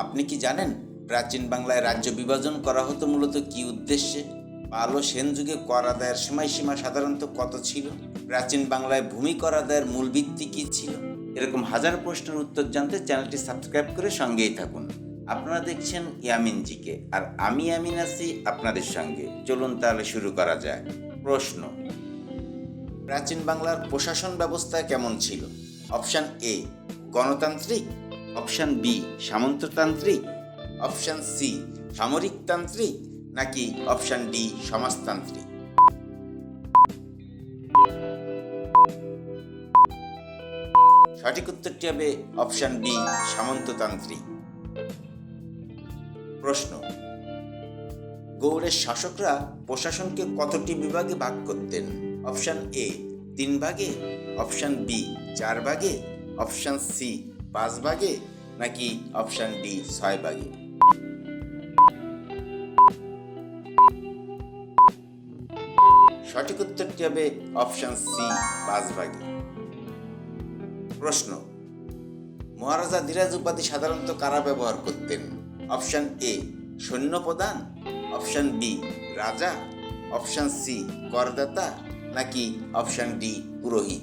আপনি কি জানেন প্রাচীন বাংলায় রাজ্য বিভাজন করা হতো মূলত কি উদ্দেশ্যে? পাল ও সেন যুগে কর আদায়ের সময়সীমা সাধারণত কত ছিল? প্রাচীন বাংলায় ভূমি কর আদায়ের মূল ভিত্তি কি ছিল? এরকম হাজার প্রশ্নের উত্তর জানতে চ্যানেলটি সাবস্ক্রাইব করে সঙ্গেই থাকুন। আপনারা দেখছেন ইয়ামিনজিকে, আর আমি ইয়ামিন আছি আপনাদের সঙ্গে। চলুন তাহলে শুরু করা যাক। প্রশ্ন: প্রাচীন বাংলার প্রশাসন ব্যবস্থা কেমন ছিল? অপশান এ গণতান্ত্রিক, অপশান বি সামন্ততান্ত্রিক, অপশান সি সামরিকতান্ত্রিক, নাকি অপশান ডি সমাজতান্ত্রিক? সঠিক উত্তরটি হবে অপশান বি সামন্ততান্ত্রিক। প্রশ্ন: গৌড়ের শাসকরা প্রশাসনকে কতটি বিভাগে ভাগ করতেন? অপশান এ 3 ভাগে, অপশান বি 4 ভাগে, অপশান সি 5 ভাগে, নাকি অপশান ডি 6 ভাগে? সঠিক উত্তরটি হবে অপশান সি 5 ভাগে। প্রশ্ন: মহারাজা ধীরাজ উপাধি সাধারণত কারা ব্যবহার করতেন? অপশান এ সৈন্যপ্রধান, অপশান বি রাজা, অপশান সি করদাতা, নাকি অপশান ডি পুরোহিত?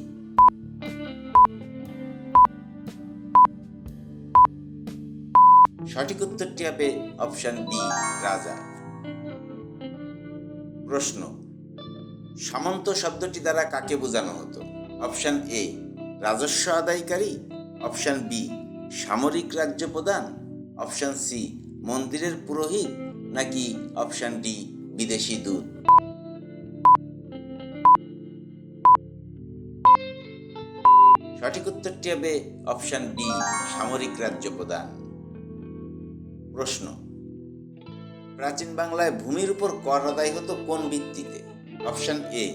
সঠিক উত্তরটি হবে অপশান বি রাজা। প্রশ্ন: সামন্ত শব্দটি দ্বারা কাকে বোঝানো হতো? অপশান এ রাজস্ব আদায়কারী, অপশান বি সামরিক রাজ্য প্রধান, অপশান সি মন্দিরের পুরোহিত, নাকি অপশান ডি বিদেশি দূত? সঠিক উত্তরটি হবে অপশান বি সামরিক রাজ্য প্রধান। প্রশ্ন: প্রাচীন বাংলায় ভূমির উপর কর আদায় হতো কোন ভিত্তিতে? অপশান এ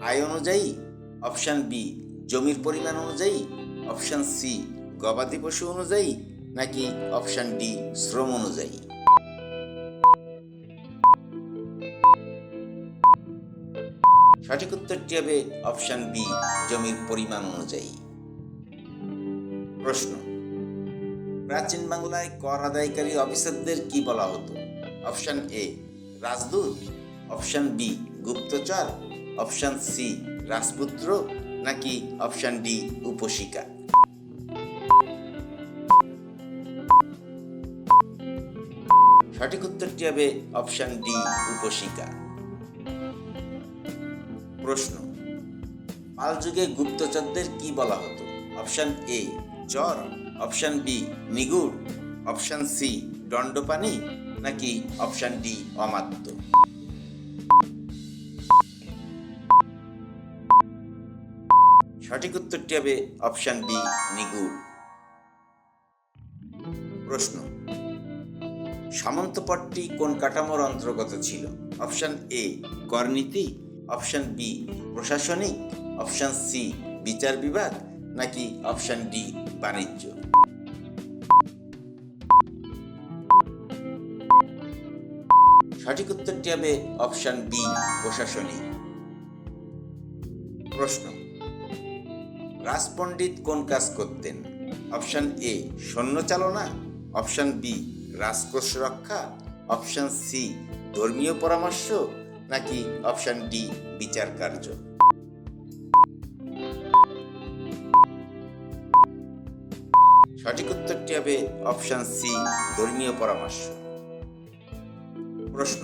আয় অনুযায়ী, অপশান বি জমির পরিমাণ অনুযায়ী, অপশান সি গবাদি পশু অনুযায়ী, নাকি অপশান ডি শ্রম অনুযায়ী? সঠিক উত্তরটি হবে অপশান বি জমির পরিমাণ অনুযায়ী। প্রশ্ন: প্রাচীন বাংলায় কর আদায়কারী অফিসারদের কি বলা হতো? অপশান এ রাজদূত, অপশান বি গুপ্তচর, অপশান সি রাজপুত্র, নাকি অপশান ডি উপশিকা? সঠিক উত্তরটি হবে অপশান ডি উপশিকা। প্রশ্ন: পাল যুগে গুপ্তচরদের কি বলা হতো? অপশান এ চর, অপশান বি নিগুড়, অপশান সি দণ্ডপানি, নাকি অপশান ডি অমাত্য? সঠিক উত্তরটি হবে অপশান বি নিগুড়। প্রশ্ন: সামন্তপদটি কোন কাঠামোর অন্তর্গত ছিল? অপশান এ করনীতি, অপশান বি প্রশাসনিক, অপশান সি বিচার বিভাগ, নাকি অপশান ডি বাণিজ্য? সঠিক উত্তরটি হবে অপশান বি প্রশাসনিক। প্রশ্ন: রাজপণ্ডিত কোন কাজ করতেন? অপশান এ সৈন্য চালনা, অপশান বি রাজকোষ রক্ষা, অপশান সি ধর্মীয় পরামর্শ, নাকি অপশান ডি বিচার কার্য? সঠিক উত্তরটি হবে অপশান সি ধর্মীয় পরামর্শ। প্রশ্ন: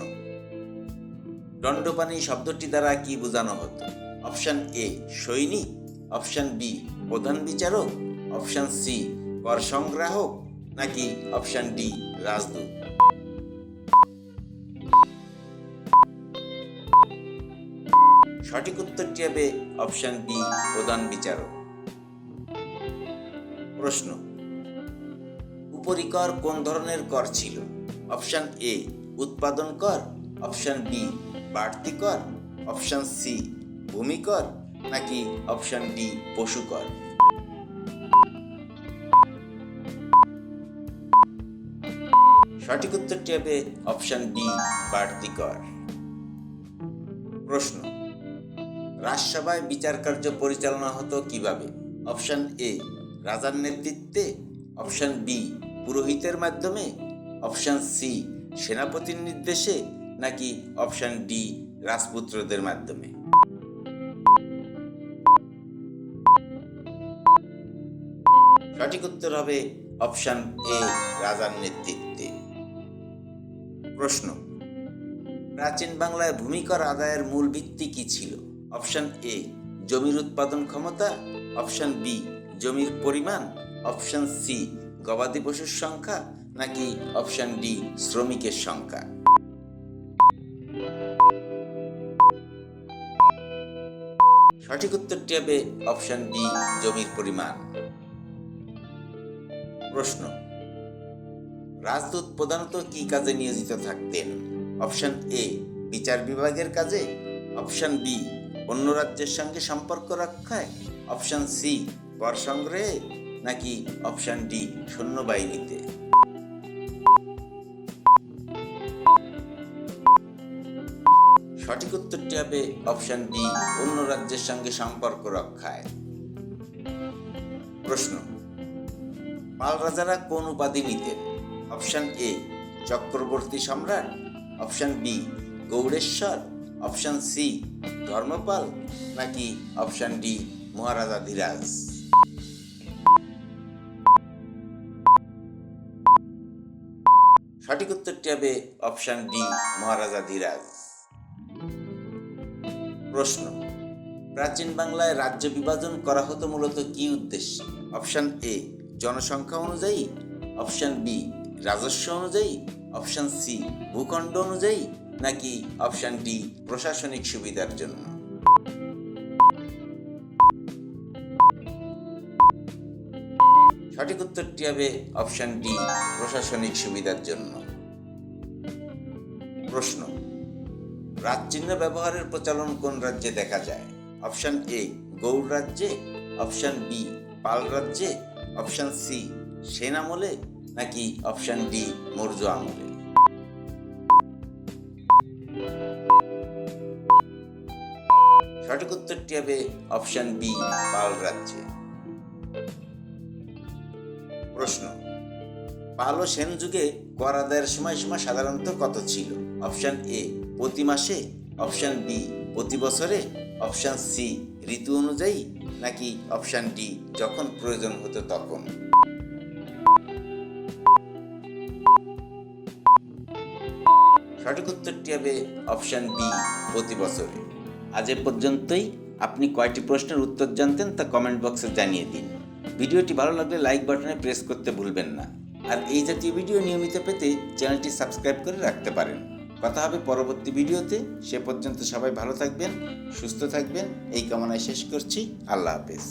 দণ্ডপানি শব্দটি দ্বারা কি বোঝানো হতো? অপশান এ সৈনিক, অপশান বি প্রধান বিচারক, অপশান সি কর সংগ্রাহক, নাকি অপশান ডি রাজদূত? সঠিক উত্তরটি হবে অপশান বি প্রধান বিচারক। প্রশ্ন: উপরিকর কোন ধরনের কর ছিল? অপশান এ উৎপাদন কর, অপশান বি বাড়তি কর, অপশান সি ভূমি কর, নাকি অপশান ডি পশু কর? সঠিক উত্তরটি হবে অপশান বি বাড়তি কর। প্রশ্ন: রাজসভায় বিচার কার্য পরিচালনা হতো কিভাবে? অপশান এ রাজার নেতৃত্বে, অপশান বি পুরোহিতের মাধ্যমে, অপশন সি সেনাপতির নির্দেশে, নাকি অপশন ডি রাজপুত্রদের মাধ্যমে? সঠিক উত্তর হবে অপশন এ রাজার নেতৃত্বে। প্রশ্ন, প্রাচীন বাংলায় ভূমি কর আদায়ের মূল ভিত্তি কি ছিল? অপশন এ জমির উৎপাদন ক্ষমতা, অপশন বি জমির পরিমাণ, অপশন সি গবাদি পশুর সংখ্যা, নাকি অপশন ডি শ্রমিকের সংখ্যা? সঠিক উত্তরটি হবে অপশন বি জমির পরিমাণ। প্রশ্ন, রাজদূত প্রধানত কি কাজে নিয়োজিত থাকতেন? অপশন এ বিচার বিভাগের কাজে, অপশন বি অন্য রাজ্যের সঙ্গে সম্পর্ক রক্ষায়, অপশন সি কর সংগ্রহে, নাকি অপশন ডি সৈন্যবাহিনীতে? সঠিক উত্তরটি হবে অপশন বি অন্য রাজ্যের সঙ্গে সম্পর্ক রক্ষায়। প্রশ্ন, পাল রাজারা কোন উপাধি নিতেন? অপশন এ চক্রবর্তী সম্রাট, অপশন বি গৌড়েশ্বর, অপশন সি ধর্মপাল, নাকি অপশন ডি মহারাজাধিরাজ? সঠিক উত্তরটি হবে অপশন ডি মহারাজাধিরাজ। প্রশ্ন, প্রাচীন বাংলায় রাজ্য বিভাজন করা হতো মূলত কি উদ্দেশ্যে? অপশন এ জনসংখ্যা অনুযায়ী, অপশন বি রাজস্ব অনুযায়ী, অপশন সি ভূখণ্ড অনুযায়ী, নাকি অপশন ডি প্রশাসনিক সুবিধার জন্য? সঠিক উত্তরটি হবে অপশন ডি প্রশাসনিক সুবিধার জন্য। প্রশ্ন, রাজচিহ্ন ব্যবহারের প্রচলন কোন রাজ্যে দেখা যায়? অপশন এ গৌড় রাজ্যে, অপশন বি পাল রাজ্যে, অপশন সি সেন আমলে, নাকি অপশন ডি মৌর্য আমলে? সঠিক উত্তরটি হবে অপশন বি পাল রাজ্যে। প্রশ্ন, পাল ও সেন যুগে কর আদায়ের সময়সীমা সাধারণত কত ছিল? অপশন এ প্রতি মাসে, অপশন বি প্রতি বছরে, অপশন সি ঋতু অনুযায়ী, নাকি অপশন ডি যখন প্রয়োজন হতো তখন? সঠিক উত্তরটি হবে অপশন বি প্রতি বছরে। আজ এ পর্যন্তই। আপনি কয়টি প্রশ্নের উত্তর জানতেন তা কমেন্ট বক্সে জানিয়ে দিন। ভিডিওটি ভালো লাগলে লাইক বাটনে প্রেস করতে ভুলবেন না। আর এই জাতীয় ভিডিও নিয়মিত পেতে চ্যানেলটি সাবস্ক্রাইব করে রাখতে পারেন। কথা হবে পরবর্তী ভিডিওতে। সে পর্যন্ত সবাই ভালো থাকবেন, সুস্থ থাকবেন এই কামনায় শেষ করছি। আল্লাহ হাফেজ।